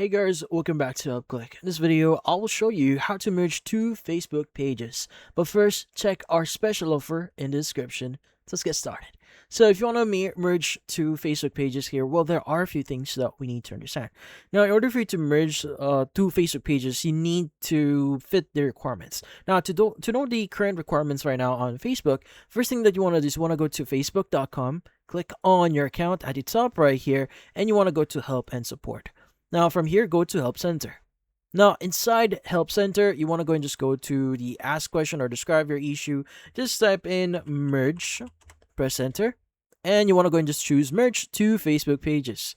Hey guys, welcome back to UpClick. In this video, I will show you how to merge two Facebook pages. But first, check our special offer in the description. Let's get started. So if you want to merge two Facebook pages here, well, there are a few things that we need to understand. Now, in order for you to merge two Facebook pages, you need to fit the requirements. Now, to know the current requirements right now on Facebook, first thing that you want to do is you want to go to facebook.com, click on your account at the top right here, and you want to go to Help and Support. Now from here, go to Help Center. Now inside Help Center, you want to go and just go to the Ask Question or Describe Your Issue. Just type in Merge, press Enter, and you want to go and just choose Merge two Facebook pages.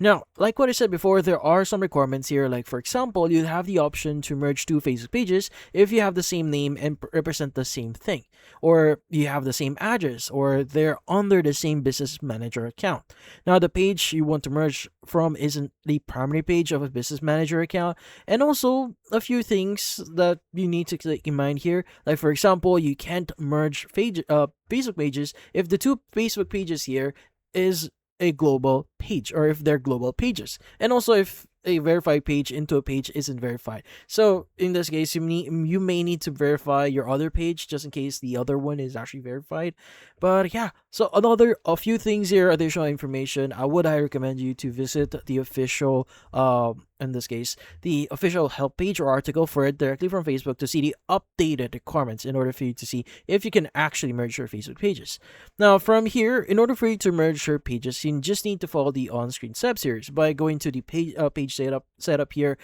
Now, like what I said before, there are some requirements here. Like, for example, you have the option to merge two Facebook pages if you have the same name and represent the same thing, or you have the same address, or they're under the same business manager account. Now, the page you want to merge from isn't the primary page of a business manager account, and also a few things that you need to keep in mind here. Like, for example, you can't merge Facebook pages if the two Facebook pages here is a global page, or if they're global pages, and also if a verified page into a page isn't verified. So in this case, you may need to verify your other page just in case the other one is actually verified. But yeah, so a few things here, additional information. I would highly recommend you to visit the official in this case, the official help page or article for it directly from Facebook to see the updated requirements in order for you to see if you can actually merge your Facebook pages. Now, from here, in order for you to merge your pages, you just need to follow the on-screen steps here by going to the page setup here,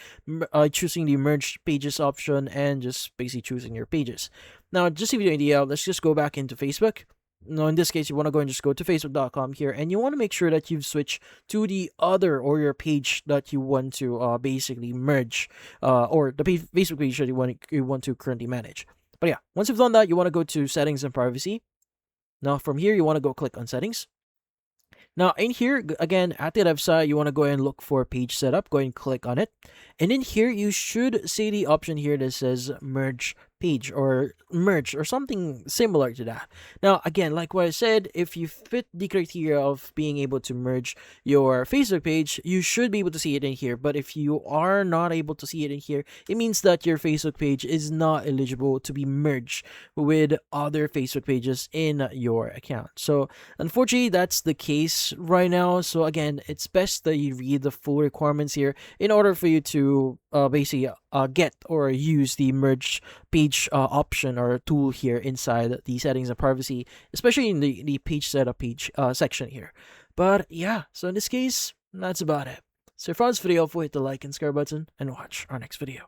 choosing the merge pages option, and just basically choosing your pages. Now, just to give you an idea, let's just go back into Facebook. Now, in this case, you want to go and just go to facebook.com here, and you want to make sure that you've switched to the other or your page that you want to basically merge, or the Facebook page that you want to currently manage. But yeah, once you've done that, you want to go to Settings and Privacy. Now, from here, you want to go click on Settings. Now, in here, again, at the left side, you want to go and look for Page Setup. Go and click on it. And in here, you should see the option here that says Merge Page or Merge or something similar to that. Now, again, like what I said, if you fit the criteria of being able to merge your Facebook page, you should be able to see it in here. But if you are not able to see it in here, it means that your Facebook page is not eligible to be merged with other Facebook pages in your account. So, unfortunately, that's the case right now. So, again, it's best that you read the full requirements here in order for you to basically get or use the merge page option or tool here inside the Settings and Privacy, especially in the page setup page section here. But yeah, so in this case, that's about it. So if you found this video helpful, hit the like and subscribe button and watch our next video.